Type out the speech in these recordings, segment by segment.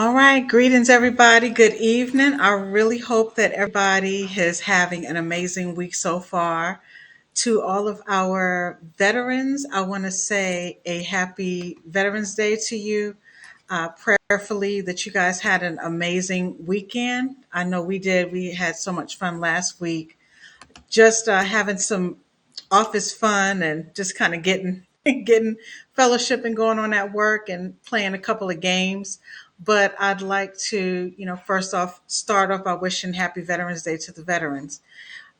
All right, greetings everybody. Good evening. I really hope that everybody is having an amazing week so far. To all of our veterans, I want to say a happy Veterans Day to you. Prayerfully that you guys had an amazing weekend. I know we did. We had so much fun last week. Just having some office fun and just kind of getting getting fellowship and going on at work and playing a couple of games. But I'd like to, first off, start off by wishing Happy Veterans Day to the veterans.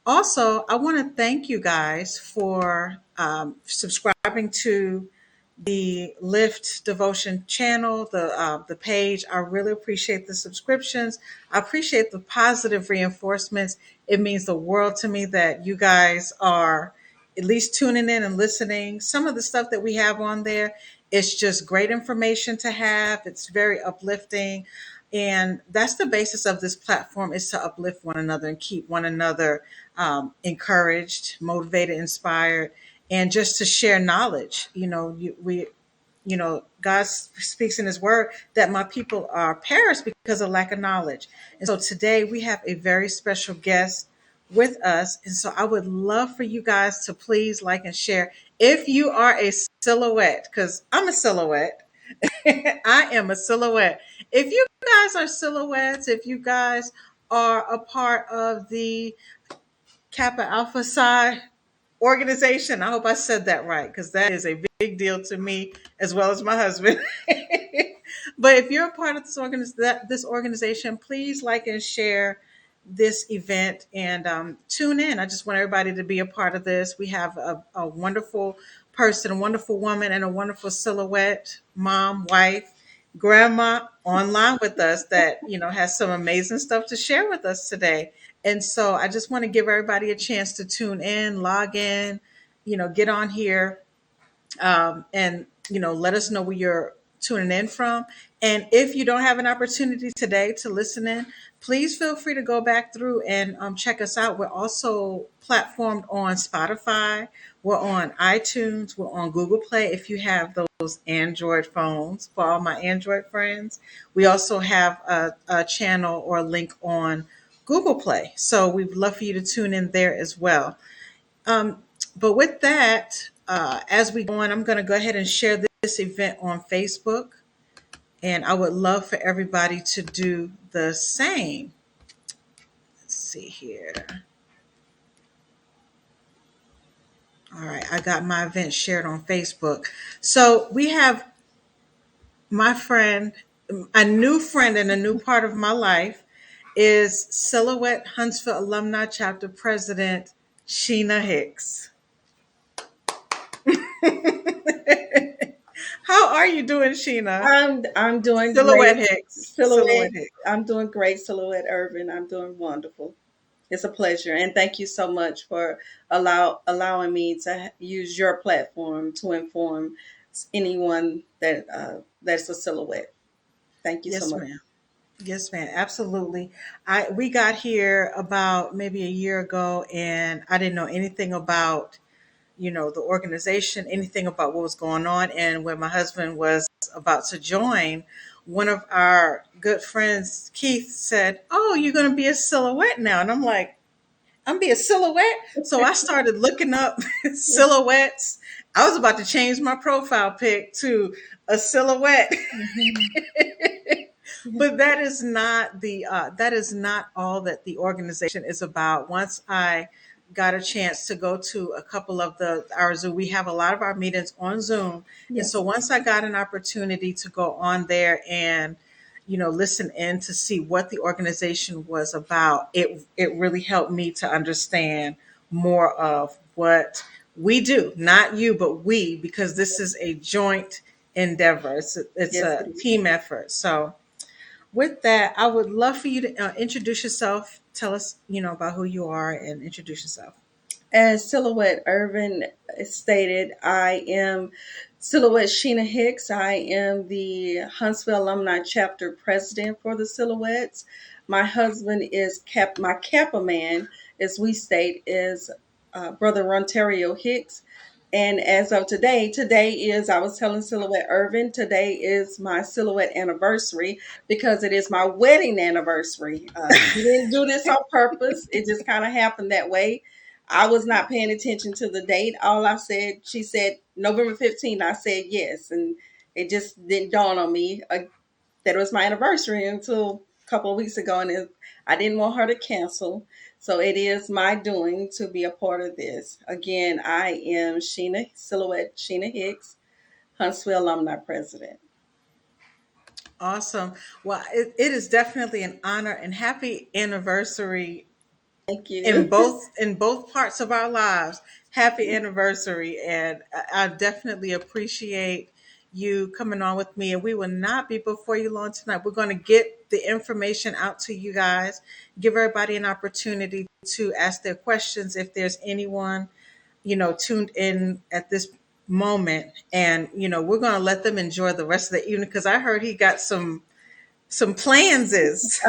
Also, I want to thank you guys for subscribing to the Lift Devotion channel, the page. I really appreciate the subscriptions. I appreciate the positive reinforcements. It means the world to me that you guys are at least tuning in and listening. Some of the stuff that we have on there, it's just great information to have. It's very uplifting. And that's the basis of this platform, is to uplift one another and keep one another encouraged, motivated, inspired, and just to share knowledge. God speaks in His Word that my people are perished because of lack of knowledge. And so today we have a very special guest with us, and so I would love for you guys to please like and share. If you are a silhouette, because I'm a silhouette, I am a silhouette. If you guys are silhouettes, if you guys are a part of the Kappa Alpha Psi organization. I hope I said that right, because that is a big deal to me as well as my husband. But if you're a part of this organization, please like and share this event and tune in. I just want everybody to be a part of this. We have a wonderful person, a wonderful woman, and a wonderful silhouette, mom, wife, grandma online with us that has some amazing stuff to share with us today. And so I just want to give everybody a chance to tune in, log in, get on here, and let us know where you're tuning in from. And if you don't have an opportunity today to listen in, please feel free to go back through and check us out. We're also platformed on Spotify. We're on iTunes. We're on Google Play if you have those Android phones. For all my Android friends, we also have a channel or a link on Google Play. So we'd love for you to tune in there as well. Um, but with that, as we go on, I'm going to go ahead and share this event on Facebook. And I would love for everybody to do the same. Let's see here. All right, I got my event shared on Facebook. So we have my friend, a new friend and a new part of my life is Silhouette Huntsville Alumni Chapter President Sheena Hicks. How are you doing, Sheena? I'm doing Silhouette great. Hicks. Silhouette. Silhouette Hicks. I'm doing great, Silhouette Irvin. I'm doing wonderful. It's a pleasure, and thank you so much for allowing me to use your platform to inform anyone that's a silhouette. Thank you so Yes, much. ma'am. Yes, ma'am. Absolutely. We got here about maybe a year ago, and I didn't know anything about the organization, anything about what was going on. And when my husband was about to join, one of our good friends, Keith, said, "Oh, you're going to be a silhouette now." And I'm like, "I'm be a silhouette." So I started looking up silhouettes. I was about to change my profile pic to a silhouette. Mhm. But that is not all that the organization is about. Once I got a chance to go to a couple of our Zoom, we have a lot of our meetings on Zoom, and so Yes, once I got an opportunity to go on there and listen in to see what the organization was about, it really helped me to understand more of what we do, not you, but we, because this is a joint endeavor. It's yes, a it is. team effort. So with that, I would love for you to introduce yourself. Tell us, about who you are and introduce yourself. As Silhouette Irvin stated, I am Silhouette Sheena Hicks. I am the Huntsville Alumni Chapter President for the Silhouettes. My husband is my Kappa man, as we state, is Brother Rontario Hicks. And as of today, today is, I was telling Silhouette Irvin, today is my Silhouette anniversary because it is my wedding anniversary. We didn't do this on purpose. It just kind of happened that way. I was not paying attention to the date. All I said, she said November 15th. I said yes. And it just didn't dawn on me that it was my anniversary until a couple of weeks ago. And I didn't want her to cancel. So it is my doing to be a part of this. Again, I am Sheena, Silhouette Sheena Hicks, Huntsville Alumni President. Awesome. Well, it is definitely an honor and happy anniversary Thank in you. both parts of our lives. Happy anniversary, and I definitely appreciate you coming on with me. And we will not be before you long tonight. We're going to get the information out to you guys, give everybody an opportunity to ask their questions if there's anyone tuned in at this moment. And we're going to let them enjoy the rest of the evening because I heard he got some plans. Is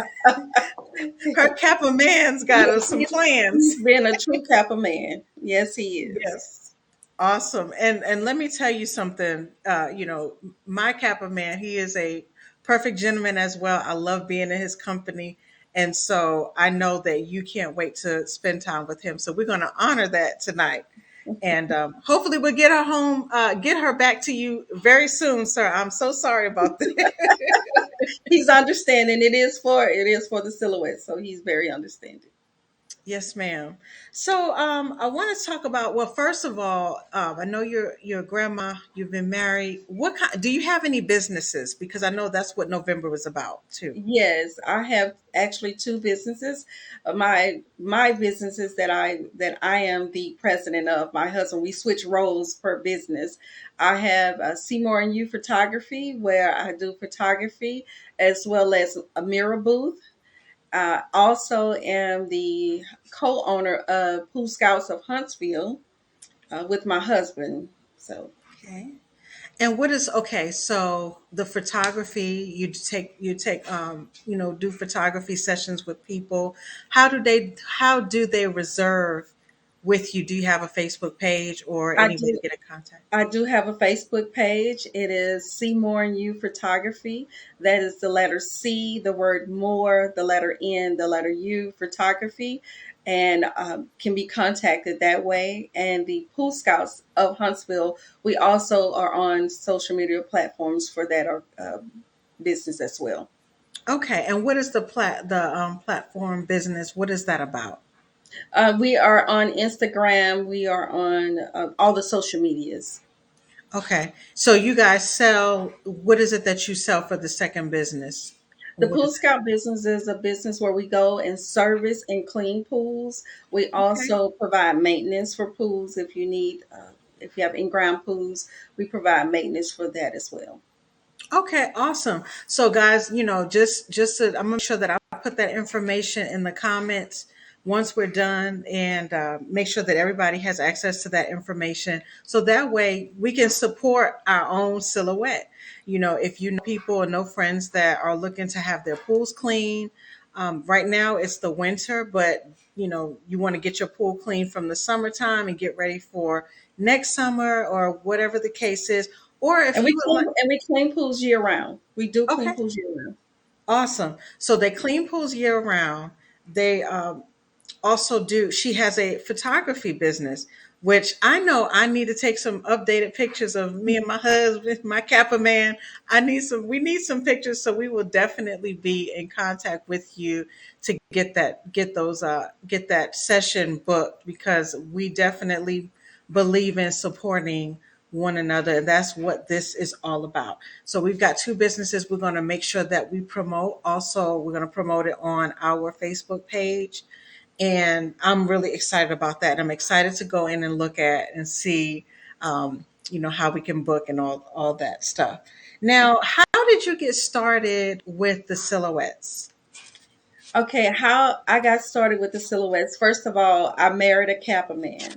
her Kappa man's got us some He's plans. been a true Kappa man. Yes, he is. Yes. Awesome. And let me tell you something. My Kappa man, he is a perfect gentleman as well. I love being in his company. And so I know that you can't wait to spend time with him. So we're going to honor that tonight. And hopefully we'll get her home, get her back to you very soon, sir. I'm so sorry about that. He's understanding. It is for the Silhouette, so he's very understanding. Yes, ma'am. So I want to talk about. Well, first of all, I know your grandma. You've been married. What kind? Do you have any businesses? Because I know that's what November was about too. Yes, I have actually two businesses. My businesses that I am the president of. My husband, we switch roles per business. I have Seymour and You Photography, where I do photography as well as a mirror booth. I also am the co-owner of Pool Scouts of Huntsville with my husband. So Okay. And what is okay? So the photography you do photography sessions with people. How do they reserve with you? Do you have a Facebook page or I any way to do get in contact? I do have a Facebook page. It is Seymour and You Photography. That is the letter C, the word more, the letter N, the letter U Photography, and can be contacted that way. And the Pool Scouts of Huntsville, we also are on social media platforms for that business as well. Okay, and what is the platform business? What is that about? We are on Instagram. We are on all the social medias. Okay, so you guys sell. What is it that you sell for the second business? The What Pool is it? Scout business is a business where we go and service and clean pools. We Okay. also provide maintenance for pools if you have in-ground pools, we provide maintenance for that as well. Okay, awesome. So guys, I'm gonna make sure that I put that information in the comments once we're done, and make sure that everybody has access to that information. So that way we can support our own silhouette. If you know people or know friends that are looking to have their pools clean, right now it's the winter, but you want to get your pool clean from the summertime and get ready for next summer or whatever the case is. Or if And you we would clean like, and we clean pools year round. We do clean okay, pools year round. awesome. So they clean pools year round. They also do. She has a photography business, which I know I need to take some updated pictures of me and my husband, my Kappa man. We need some pictures, so we will definitely be in contact with you to get that session booked because we definitely believe in supporting one another. And that's what this is all about. So we've got two businesses we're going to make sure that we promote. Also, we're going to promote it on our Facebook page, and I'm really excited about that. I'm excited to go in and look at and see, how we can book and all that stuff. Now, how did you get started with the silhouettes? Okay, how I got started with the silhouettes. First of all, I married a Kappa man.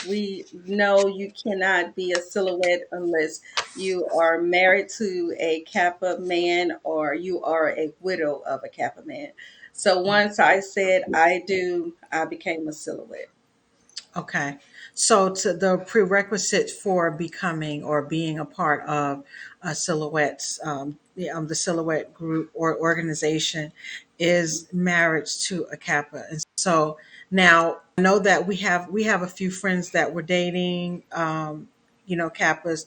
We know you cannot be a silhouette unless you are married to a Kappa man or you are a widow of a Kappa man. So once I said I do, I became a silhouette. Okay. So, to the prerequisite for becoming or being a part of Silhouette's, the Silhouette group or organization is marriage to a Kappa. And so now I know that we have a few friends that were dating, Kappas.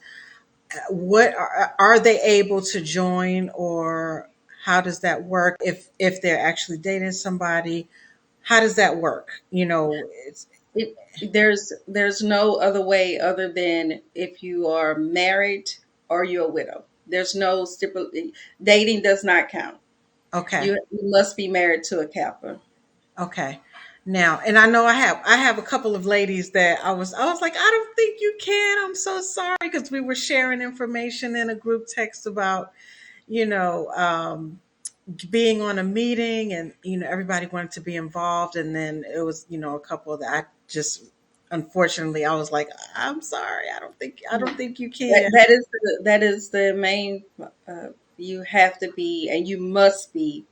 What are they able to join, or how does that work if they're actually dating somebody? How does that work? It's There's no other way other than if you are married or you're a widow. There's no dating does not count. okay. You must be married to a Kappa. Okay. Now, and I know I have a couple of ladies that I was like, I don't think you can. I'm so sorry, because we were sharing information in a group text about, you know, being on a meeting, and everybody wanted to be involved, and then it was, a couple that I just, unfortunately, I was like, I'm sorry. I don't think you That, can. that is the main. You have to be, and you must be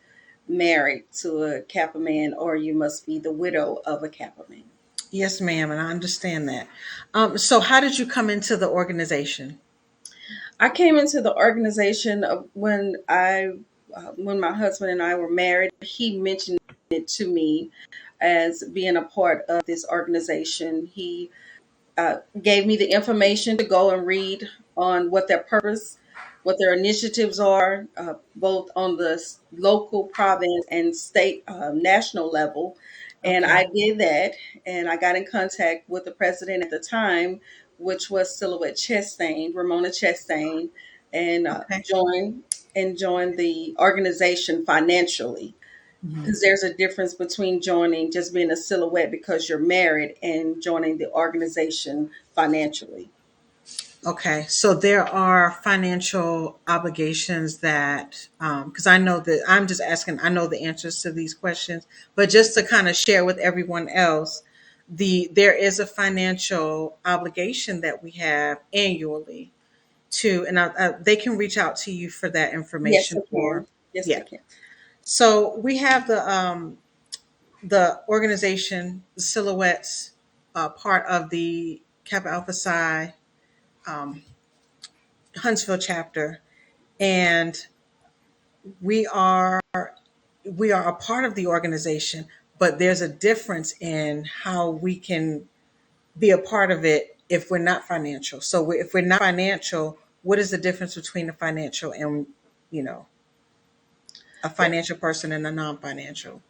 married to a Kappa man, or you must be the widow of a Kappa man. Yes, ma'am, and I understand that. So how did you come into the organization? I came into the organization when my husband and I were married. He mentioned it to me as being a part of this organization. He gave me the information to go and read on what their purpose, what their initiatives are, both on the local, province, and state, national level. And Okay. I did that, and I got in contact with the president at the time, which was Silhouette Chastain, Ramona Chastain, and Okay. joined the organization financially, Mhm. because there's a difference between joining just being a silhouette because you're married and joining the organization financially. Okay, so there are financial obligations that, because I know that I'm just asking, I know the answers to these questions, but just to kind of share with everyone else, there is a financial obligation that we have annually to, and they can reach out to you for that Yes, information, they or can. Yes, yeah. they can. So we have the organization Silhouettes, part of the Kappa Alpha Psi um, Huntsville chapter, and we are we are a part of the organization, but there's a difference in how we can be a part of it if we're not financial. So if we're not financial, what is the difference between a financial and, you know a financial person and a non-financial?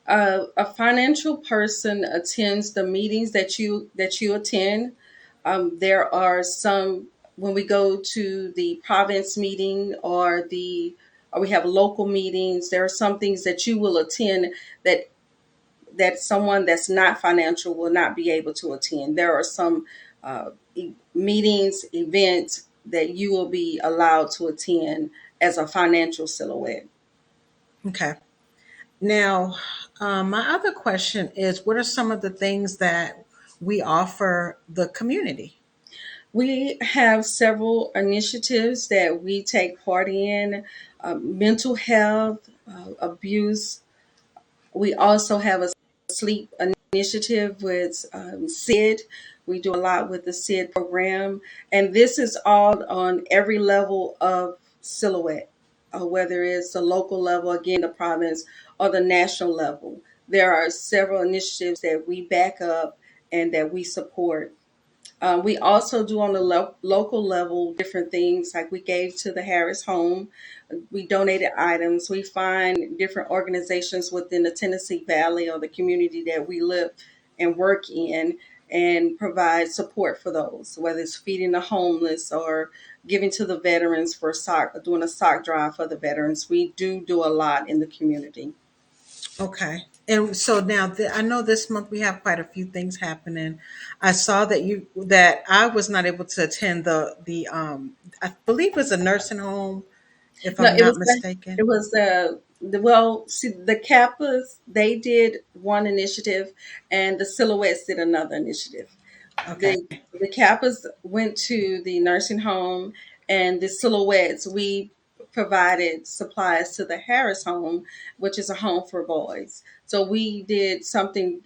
A financial person attends the meetings that you attend. There are some when we go to the province meeting or we have local meetings. There are some things that you will attend that someone that's not financial will not be able to attend. There are some meetings, events that you will be allowed to attend as a financial silhouette. Okay. Now, my other question is, what are some of the things that we offer the community? We have several initiatives that we take part in, mental health, abuse. We also have a sleep initiative with SID. We do a lot with the SID program. And this is all on every level of silhouette, whether it's the local level, again, the province, or the national level. There are several initiatives that we back up and that we support. We also do on the local level different things, like we gave to the Harris home. We donated items. We find different organizations within the Tennessee Valley or the community that we live and work in, and provide support for those, whether it's feeding the homeless or giving to the veterans for doing a sock drive for the veterans. We do a lot in the community. Okay. And so now, I know this month we have quite a few things happening. I saw that I was not able to attend I believe it was a nursing home, if No, I'm not it mistaken. was well, see, the Kappas, they did one initiative, and the Silhouettes did another initiative. Okay. The Kappas went to the nursing home, and the Silhouettes, we provided supplies to the Harris home, which is a home for boys. So we did something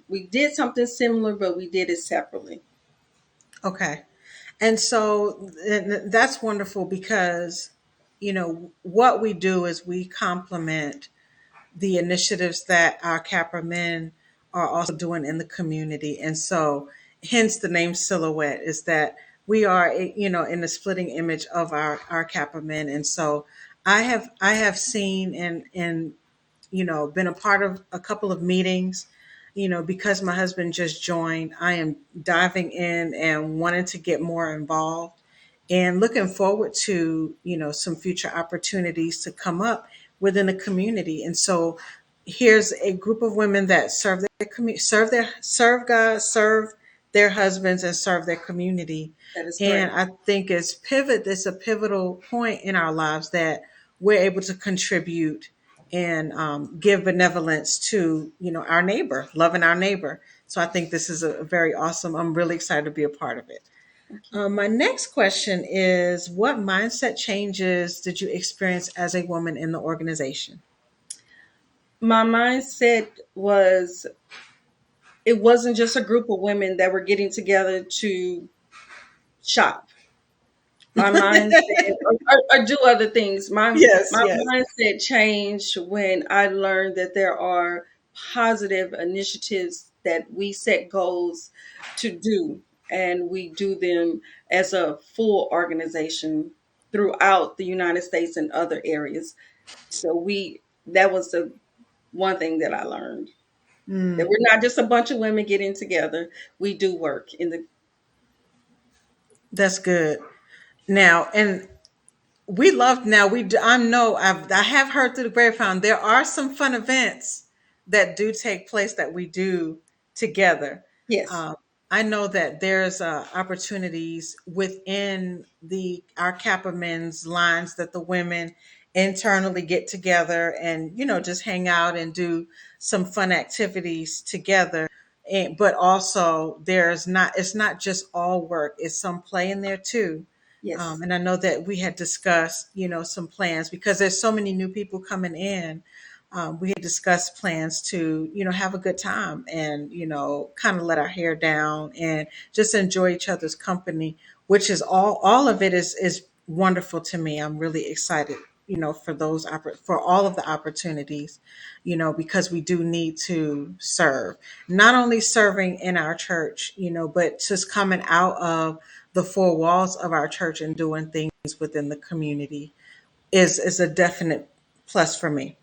similar, but we did it separately. Okay. And so that's wonderful because, what we do is we complement the initiatives that our Capra men are also doing in the community. And so, hence the name Silhouette is that we are, in the splitting image of our Capra men. And so, I have seen and been a part of a couple of meetings. Because my husband just joined, I am diving in and wanting to get more involved and looking forward to, some future opportunities to come up within the community. And so here's a group of women that serve their community, serve God, serve their husbands, and serve their community. That is And great. I think it's a pivotal point in our lives that we're able to contribute and give benevolence to, our neighbor, loving our neighbor. So I think this is a very awesome. I'm really excited to be a part of it. Thank you. My next question is, what mindset changes did you experience as a woman in the organization? My mindset was, it wasn't just a group of women that were getting together to shop. My mindset, or do other things. Yes, My yes. mindset changed when I learned that there are positive initiatives that we set goals to do, and we do them as a full organization throughout the United States and other areas. So that was the one thing that I learned, that Mm, we're not just a bunch of women getting together. We do work in the. that's good. Now, and we love now. I know I have heard through the grapevine there are some fun events that do take place that we do together. Yes, Um, I know that there's opportunities within the our Kappa men's lines that the women internally get together and just hang out and do some fun activities together. But also there's not it's not just all work; it's some play in there too. yes, And I know that we had discussed, some plans because there's so many new people coming in. We had discussed plans to, have a good time and, kind of let our hair down and just enjoy each other's company, which is all of it is wonderful to me. I'm really excited, for for all of the opportunities, because we do need to serve, not only serving in our church, but just coming out of the four walls of our church and doing things within the community is a definite plus for me.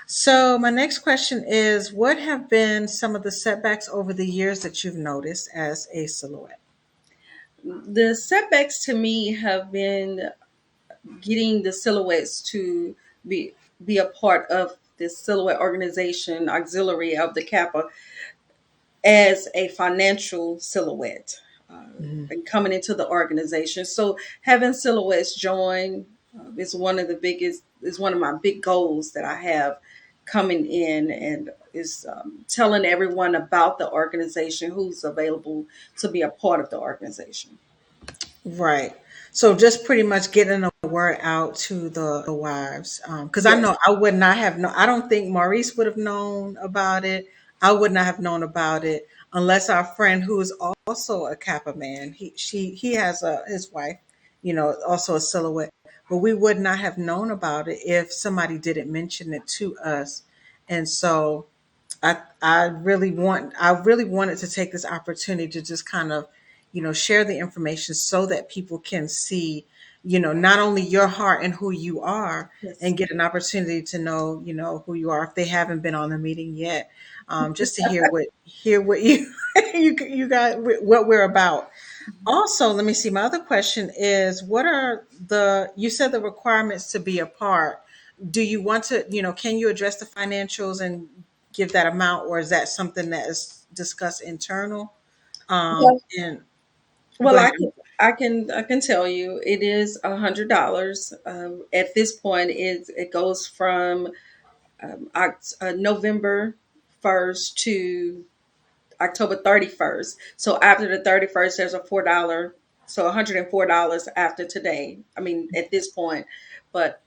So my next question is, what have been some of the setbacks over the years that you've noticed as a silhouette? the setbacks to me have been getting the silhouettes to be a part of this silhouette organization auxiliary of the Kappa as a financial silhouette, Mhm. and coming into the organization. So having silhouettes join is one of my big goals that I have coming in, and is telling everyone about the organization who's available to be a part of the organization. Right. So just pretty much getting the word out to the wives. Because I Yes, know I would not have known, I don't think Maurice would have known about it. I would not have known about it unless our friend who is also a Kappa man, he has his wife, also a silhouette. But we would not have known about it if somebody didn't mention it to us. And so I really wanted to take this opportunity to just kind of, share the information so that people can see, not only your heart and who you are yes. and get an opportunity to know, who you are if they haven't been on the meeting yet. Just to hear what you you got what we're about. Also, let me see. My other question is, what are you said the requirements to be a part? Do you want to, can you address the financials and give that amount, or is that something that is discussed internal? And go Well, ahead. I can tell you it is $100. At this point, it goes from November 1st to October 31st. So after the 31st, there's a $4, so $104 after today. I mean, at this point, but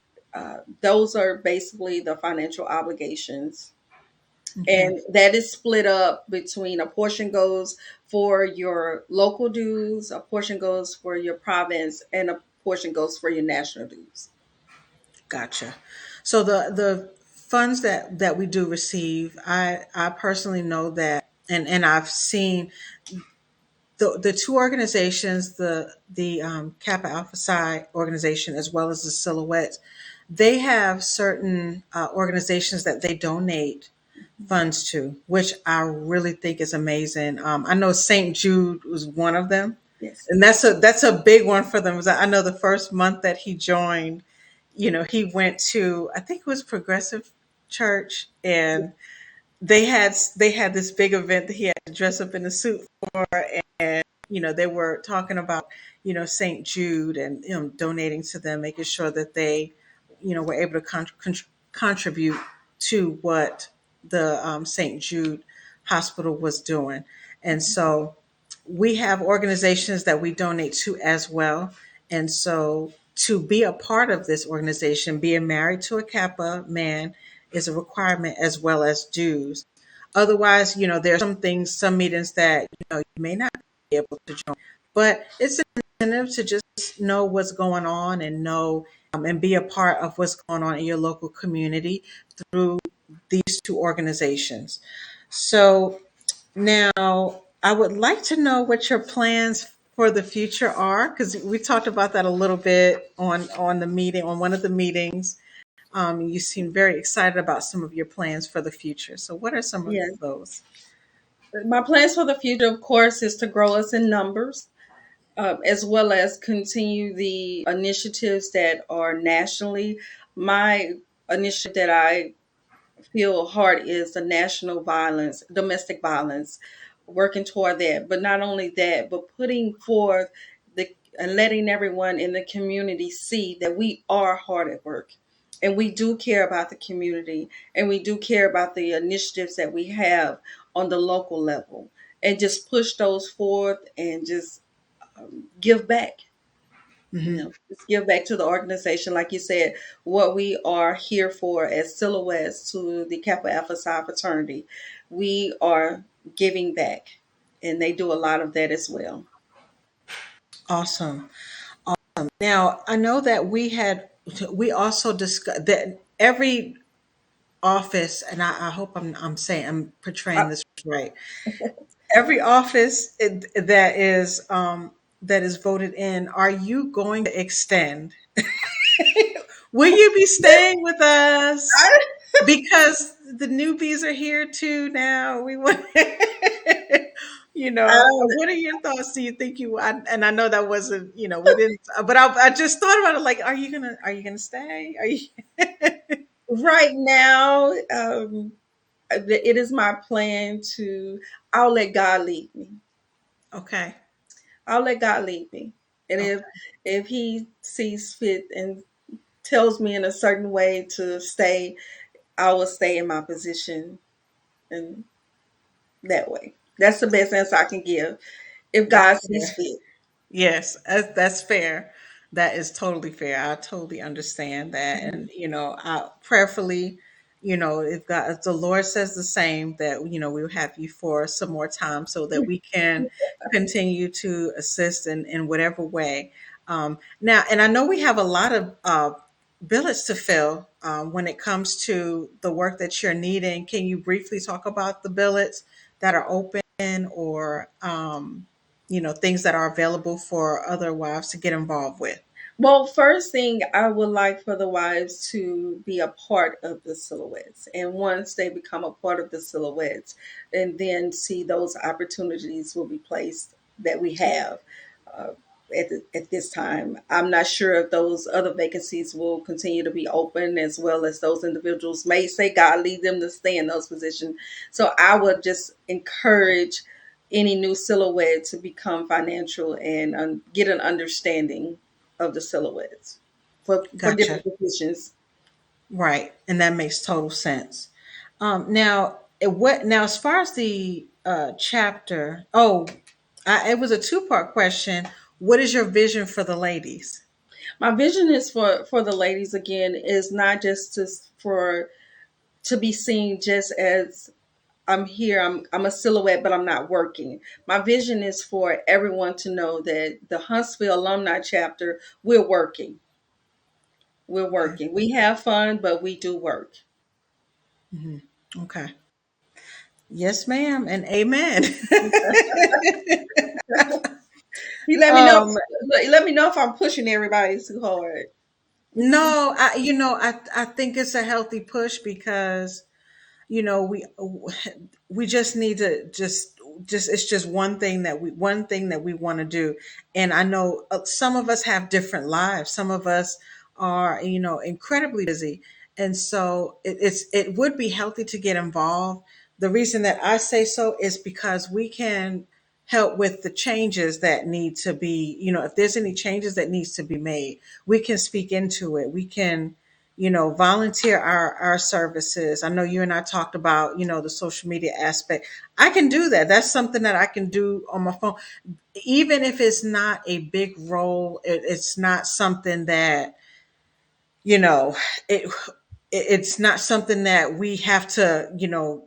those are basically the financial obligations. Okay. And that is split up between a portion goes for your local dues, a portion goes for your province, and a portion goes for your national dues. Gotcha. So the funds that we do receive, I personally know that, and I've seen the two organizations, the Kappa Alpha Psi organization as well as the Silhouettes, they have certain organizations that they donate funds to, which I really think is amazing. I know St. Jude was one of them, Yes. and that's a big one for them. I know the first month that he joined, he went to, I think it was Progressive Church, and they had this big event that he had to dress up in a suit for, and they were talking about St. Jude and donating to them, making sure that they were able to contribute to what the St. Jude Hospital was doing. And so we have organizations that we donate to as well. And so to be a part of this organization, being married to a Kappa man is a requirement as well as dues. Otherwise, there are some things, some meetings that you may not be able to join. But it's an incentive to just know what's going on and know and be a part of what's going on in your local community through these two organizations. So now I would like to know what your plans for the future are, because we talked about that a little bit on the meeting, on one of the meetings. You seem very excited about some of your plans for the future. So what are some of Yes. those? My plans for the future, of course, is to grow us in numbers, as well as continue the initiatives that are nationally. My initiative that I feel hard is the national violence, domestic violence, working toward that. But not only that, but putting forth the and letting everyone in the community see that we are hard at work and we do care about the community and we do care about the initiatives that we have on the local level, and just push those forth and just give back. Hmm. Just give back to the organization, like you said, what we are here for as silhouettes to the Kappa Alpha Psi fraternity. We are giving back, and they do a lot of that as well. Awesome. Now I know that we also discussed that every office, and I hope I'm Uh, portraying this right. Every office that is voted in, are you going to extend? Will you be staying with us? Because the newbies are here too now. We want, I, what are your thoughts? Do you think and I know that wasn't, we didn't, but I just thought about it. Like, are you gonna stay? Are you? right now, it is my plan to. I'll let God lead me. Okay. I'll let God lead me, and Okay. if He sees fit and tells me in a certain way to stay, I will stay in my position, and that way. That's the best answer I can give. If That's God sees fair. fit. Yes, that's fair. That is totally fair. I totally understand that. Mhm. And, I prayerfully, if the Lord says the same, that, we'll have you for some more time so that we can continue to assist in whatever way. Now, and I know we have a lot of billets to fill when it comes to the work that you're needing. Can you briefly talk about the billets that are open, or, things that are available for other wives to get involved with? Well, first thing, I would like for the wives to be a part of the silhouettes. And once they become a part of the silhouettes, and then see those opportunities will be placed that we have uh, at this time. I'm not sure if those other vacancies will continue to be open, as well as those individuals may say God lead them to stay in those positions. So I would just encourage any new silhouette to become financial and get an understanding of the silhouettes for Gotcha. different positions. Right, and that makes total sense. Now, as far as the chapter, it was a two-part question. What is your vision for the ladies? My vision is for the ladies again is not just to be seen just as I'm here. I'm a silhouette, but I'm not working. My vision is for everyone to know that the Huntsville Alumni chapter, we're working. We're Okay. working. We have fun, but we do work. Hmm. Okay. Yes, ma'am, and amen. You let me know. um, Let me know if I'm pushing everybody too hard. no, I think it's a healthy push because you know we just need to just it's just one thing that we want to do. And I know some of us have different lives. Some of us are incredibly busy, and so it would be healthy to get involved. The reason that I say so is because we can help with the changes that need to be, if there's any changes that needs to be made, we can speak into it. We can volunteer our services. I know you and I talked about, the social media aspect. I can do that. That's something that I can do on my phone. Even if it's not a big role, it's not something that, you know, it it's not something that we have to,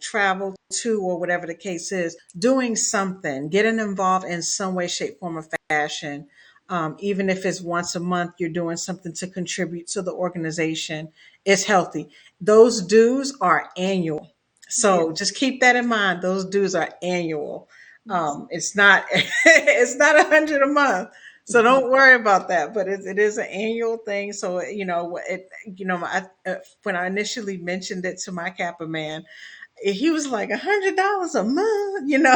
travel to or whatever the case is. Doing something, getting involved in some way, shape, form, or fashion, even if it's once a month, you're doing something to contribute to the organization. It's healthy. Those dues are annual. Yeah. So just keep that in mind. Those dues are annual. Yes. It's not it's not 100 a month. So Mhm. don't worry about that. But it is an annual thing. So when I initially mentioned it to my Kappa man, he was like $100 a month. No, no,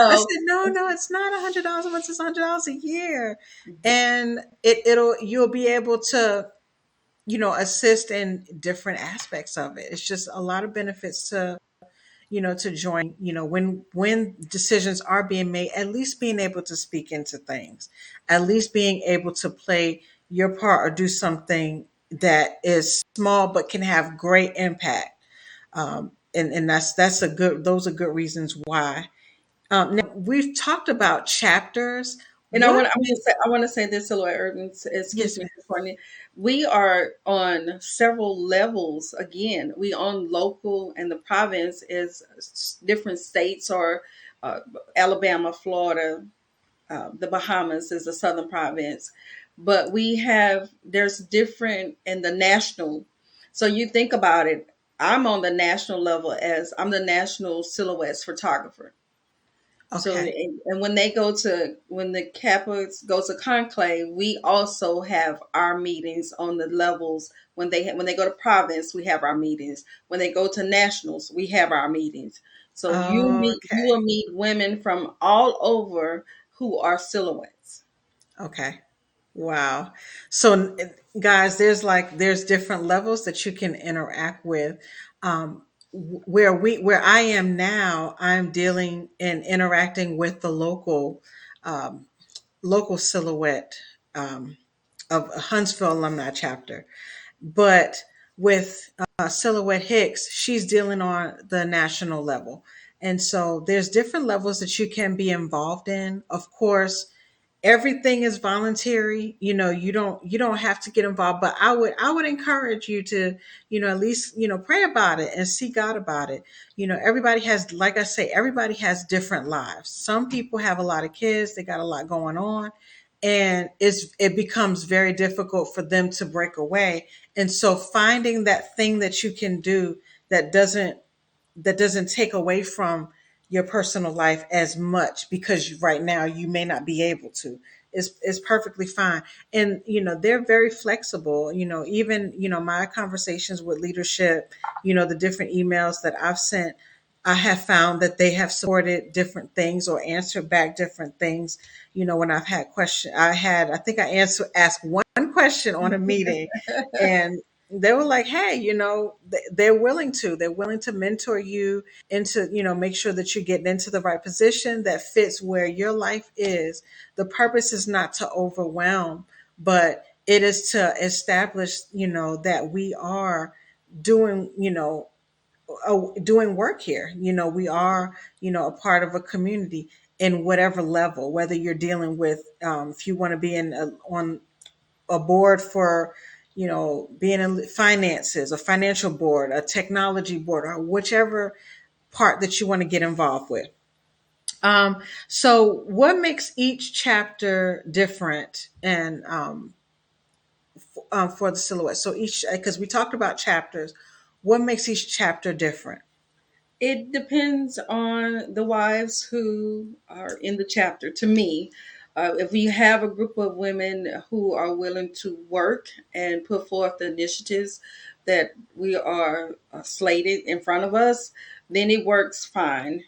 I no. said, no, it's not $100 a month. It's $100 a year, and you'll be able to assist in different aspects of it. It's just a lot of benefits to join, when decisions are being made, at least being able to speak into things, at least being able to play your part or do something that is small but can have great impact. And that's a good those are good reasons why. Now we've talked about chapters. And I What want I want to say this, Silhouette Urban. Excuse Yes, me, ma'am. Courtney. We are on several levels. Again, we on local, and the province is different states or uh, Alabama, Florida, the Bahamas is the southern province. But there's different in the national. So you think about it. I'm on the national level as I'm the national silhouettes photographer. So, Okay. and when the Kappas go to conclave, we also have our meetings on the levels. When they go to province, we have our meetings. When they go to nationals, we have our meetings. So you will Okay. meet women from all over who are silhouettes. Okay. Wow. So, guys, there's different levels that you can interact with. Where I am now, I'm dealing and interacting with the um, local silhouette um, of Huntsville Alumni chapter. But with Silhouette Hicks, she's dealing on the national level. And so there's different levels that you can be involved in. Of course, everything is voluntary. You don't have to get involved, but I would encourage you to at least pray about it and see God about it. Everybody has, like I say, everybody has different lives. Some people have a lot of kids, they got a lot going on, and it becomes very difficult for them to break away. And so finding that thing that you can do that doesn't take away from your personal life as much, because right now you may not be able to, is perfectly fine. And they're very flexible. Even my conversations with leadership, the different emails that I've sent, I have found that they have supported different things or answered back different things. When I've had questions, I think I asked one question on a meeting, and they were like, hey, they're willing to mentor you into, make sure that you're getting into the right position that fits where your life is. The purpose is not to overwhelm, but it is to establish, that we are doing, doing work here. We are, a part of a community in whatever level, whether you're dealing with, if you want to be on a board for, being in finances, a financial board, a technology board, or whichever part that you want to get involved with. So what makes each chapter different and for the silhouette? So each, because we talked about chapters, what makes each chapter different? It depends on the wives who are in the chapter. To me, if we have a group of women who are willing to work and put forth the initiatives that we are slated in front of us, then it works fine.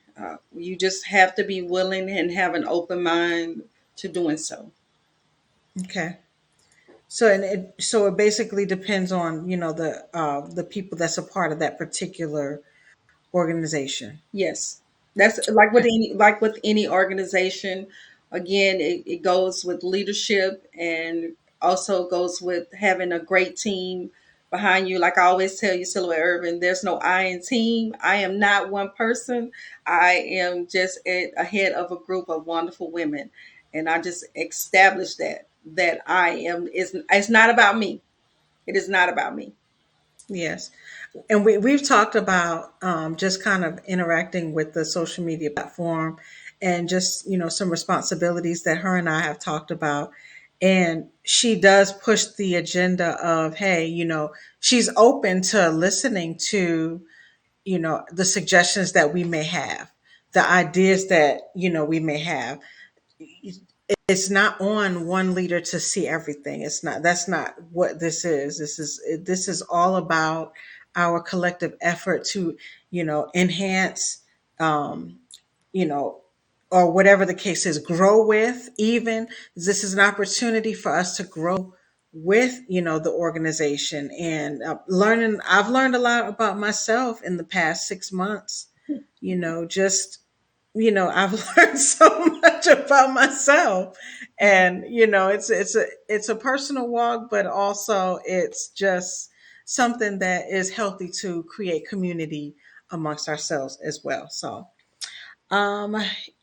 You just have to be willing and have an open mind to doing so. Okay. So so it basically depends on the people that's a part of that particular organization. Yes, that's like with any organization. Again, it goes with leadership and also goes with having a great team behind you. Like I always tell you, Silhouette Urban, there's no I in team. I am not one person. I am just a head of a group of wonderful women, and I just established that I am. It's not about me. It is not about me. Yes. And we've talked about just kind of interacting with the social media platform and just, some responsibilities that her and I have talked about. And she does push the agenda of, hey, she's open to listening to, the suggestions that we may have, the ideas that, we may have. It's not on one leader to see everything. It's not, that's not what this is. This is all about our collective effort to, enhance, um, you know, or whatever the case is, grow with. Even this is an opportunity for us to grow with, the organization and learning. I've learned a lot about myself in the past 6 months. Just I've learned so much about myself, and it's a personal walk, but also it's just something that is healthy to create community amongst ourselves as well. So um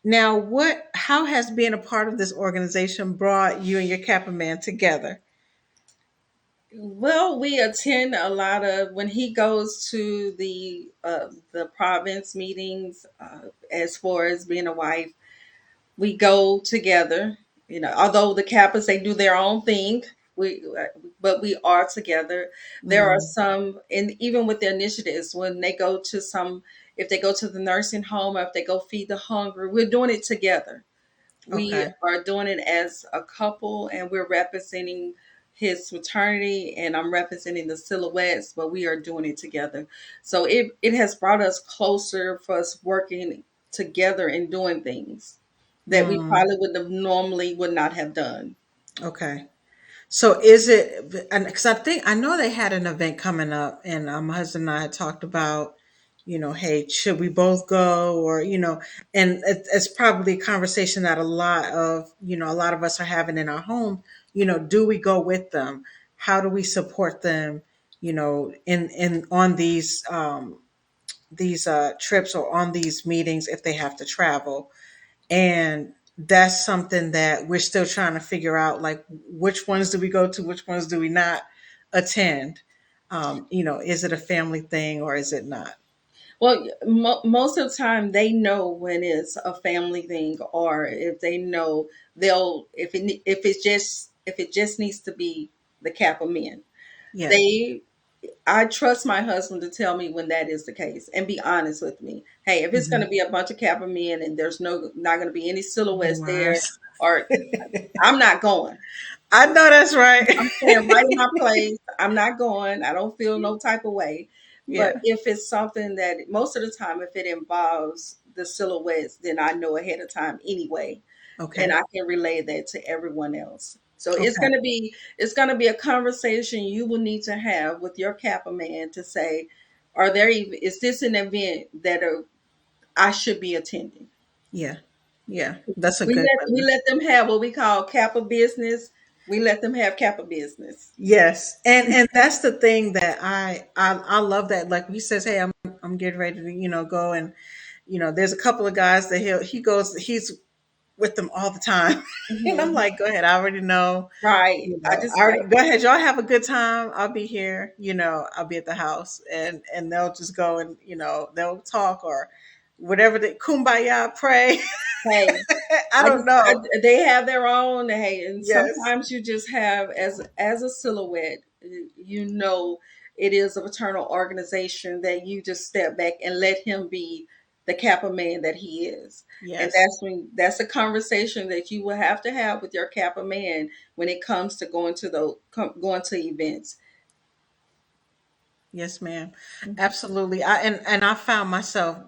now, how has being a part of this organization brought you and your Kappa man together? Well, we attend a lot of when he goes to the province meetings. As far as being a wife, we go together. Although the Kappas they do their own thing, we but we are together. There are Mm, some, and even with the initiatives, when they go to some, if they go to the nursing home or if they go feed the hungry, we're doing it together. We okay. are doing it as a couple, and we're representing his fraternity, and I'm representing the silhouettes, but we are doing it together. So it has brought us closer for us working together and doing things that we Mm, probably would not have done. okay. So is it, and because I know they had an event coming up, and my husband and I had talked about, hey, should we both go, or and it's probably a conversation that a lot of us are having in our home. Do we go with them? How do we support them? In on these trips or on these meetings if they have to travel, and that's something that we're still trying to figure out, like which ones do we go to, which ones do we not attend. Is it a family thing or is it not? Well, most of the time they know when it's a family thing, or if they know they'll if it just needs to be the Kappa men. Yeah. They I trust my husband to tell me when that is the case and be honest with me. Hey, if it's going Hmm. to be a bunch of Kappa men and there's not going to be any silhouettes there, Yes. or I'm not going. I know that's I'm right. staying right in my place. I'm not going. I don't feel no type of way. But Yeah. if it's something that most of the time, if it involves the silhouettes, then I know ahead of time anyway, and Okay. I can relay that to everyone else. So Okay. it's gonna be a conversation you will need to have with your Kappa man to say, are there even is this an event that I should be attending? Yeah. Yeah, that's a good We one. let them have what we call Kappa business. We let them have Kappa business. Yes, and that's the thing that I love, that like he says, hey, I'm getting ready to go, and there's a couple of guys that he goes, he's with them all the time. And I'm Mhm. like, go ahead, I already know. Right. You I know, just I already go ahead, y'all have a good time. I'll be here, I'll be at the house, and they'll just go, and they'll talk or whatever, they kumbaya pray. hey, I don't know. they have their own. Hey, and Yes. sometimes you just have as a silhouette. You know, it is a fraternal organization that you just step back and let him be the Kappa man that he is, and Yes. that's a conversation that you will have to have with your Kappa man when it comes to going to events. Yes, ma'am. Mhm. Absolutely. And I found myself,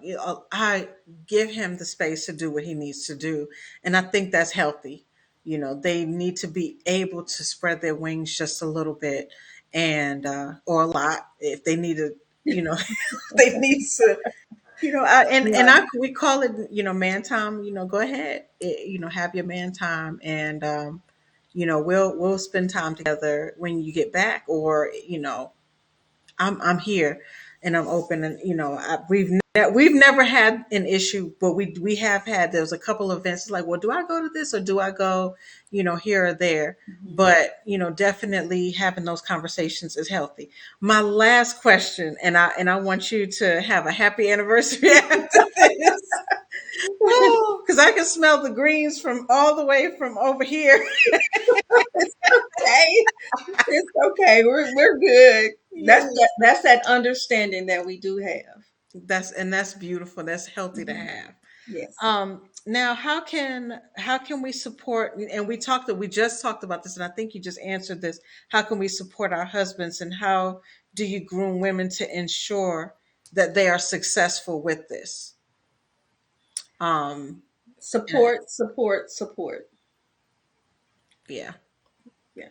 I give him the space to do what he needs to do, and I think that's healthy. They need to be able to spread their wings just a little bit, and or a lot if they need to. They need to. And Right. we call it, man time. Go ahead. Have your man time, and we'll spend time together when you get back, or I'm here and I'm open, and we've never had an issue, but we have had, there was a couple of events like, well, do I go to this or do I go here or there? Mhm. But definitely having those conversations is healthy. My last question, and I want you to have a happy anniversary after this. Oh, because I can smell the greens from all the way from over here. It's okay. It's okay. We're good. Yes. That's that understanding that we do have. That's beautiful. That's healthy to Mhm. have. Yes. Now, how can we support? And we just talked about this, and I think you just answered this. How can we support our husbands, and how do you groom women to ensure that they are successful with this? Um, and Support, support, support. yeah, Yeah.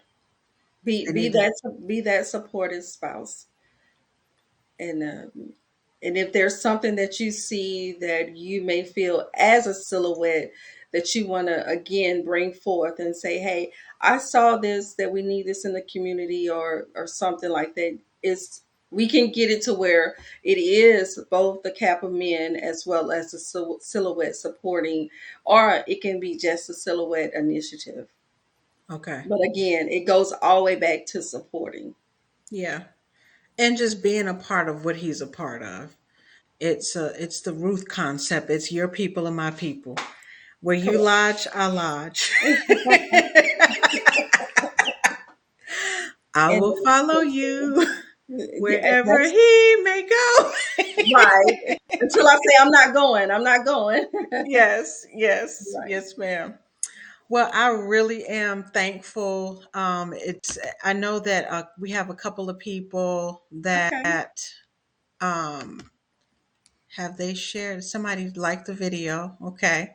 they need to. Be that supportive spouse. And and if there's something that you see that you may feel as a silhouette that you want to again bring forth and say, hey, I saw this, that we need this in the community, or something like that, is we can get it to where it is both the Kappa men as well as the silhouette supporting, or it can be just a silhouette initiative. Okay, But again, it goes all the way back to supporting. yeah, and just being a part of what he's a part of. It's the Ruth concept. It's your people and my people. Where you Correct. lodge, I lodge. I And will follow you yeah, wherever that's he may go. right. Until I say I'm not going, I'm not going. Yes, yes, Right. yes, ma'am. Well, I really am thankful. It's I know that we have a couple of people Okay. that um, have they shared. Somebody liked the video. Okay.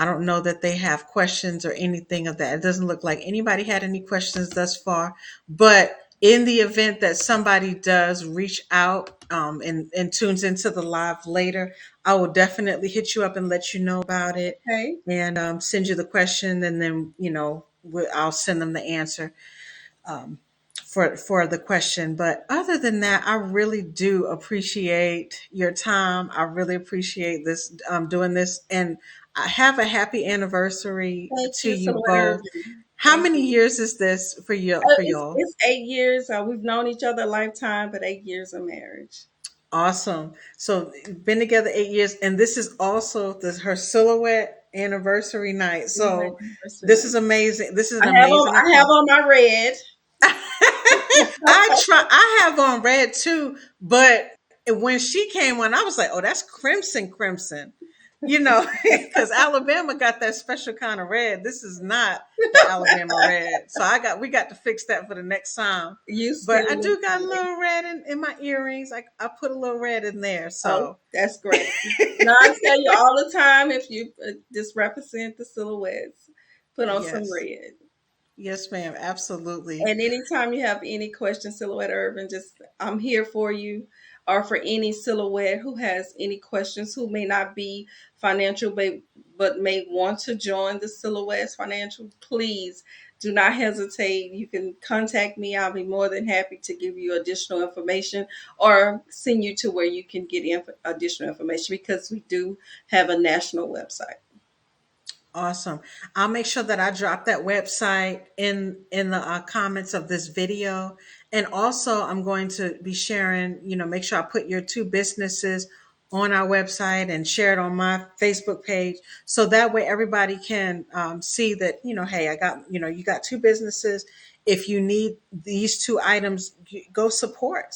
I don't know that they have questions or anything of that. It doesn't look like anybody had any questions thus far. But in the event that somebody does reach out, and tunes into the live later, I will definitely hit you up and let you know about it, Okay. and send you the question, and then I'll send them the answer, um, for the question. But other than that, I really do appreciate your time. I really appreciate this, doing this, and I have a happy anniversary Thank to you, you Silhouette both. Urban. How Thank many you. years is this for you, for y'all? It's 8 years. We've known each other a lifetime, but 8 years of marriage. Awesome. So been together 8 years, and this is also her silhouette anniversary night. It's my So anniversary this night. is amazing. This is an amazing I have accomplishment. on my red. I have on red too, but when she came on, I was like, oh, that's crimson, crimson. Because Alabama got that special kind of red. This is not the Alabama red. So we got to fix that for the next time. You But still I look do got a good. little red in my earrings. I put a little red in there. Oh, So that's great. Now I tell you all the time, if you just represent the silhouettes, put on some yes. red. Yes, ma'am. Absolutely. And anytime you have any questions, Silhouette Urban, just I'm here for you. Or for any silhouette who has any questions, who may not be financial, but may want to join the Silhouettes Financial, please do not hesitate. You can contact me. I'll be more than happy to give you additional information or send you to where you can get additional information, because we do have a national website. Awesome. I'll make sure that I drop that website in the comments of this video. And also I'm going to be sharing, make sure I put your two businesses on our website and share it on my Facebook page. So that way everybody can see that, hey, I got, you got two businesses. If you need these two items, go support,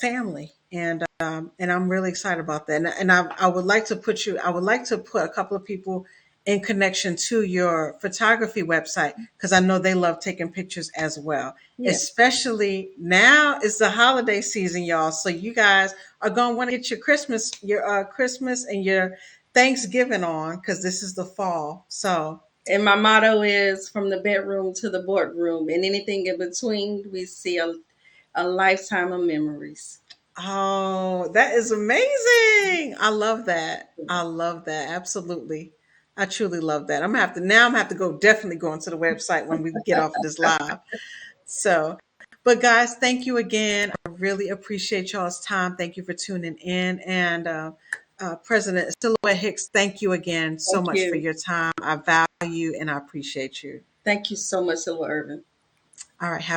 family. And I'm really excited about that. And I would like to I would like to put a couple of people in connection to your photography website because I know they love taking pictures as well. Yeah. Especially now is the holiday season, y'all. So you guys are going to want to get your Christmas and your Thanksgiving on because this is the fall. So And my motto is from the bedroom to the boardroom, and anything in between, we see a lifetime of memories. oh, that is amazing. I love that. I love that. Absolutely. I truly love that. I'm gonna have to go definitely go onto the website when we get off of this live. So, but guys, thank you again. I really appreciate y'all's time. Thank you for tuning in. And President Silhouette Hicks, thank you again so Thank much for you. your time. I value and I appreciate you. Thank you so much, Silver Irvin. All right. Have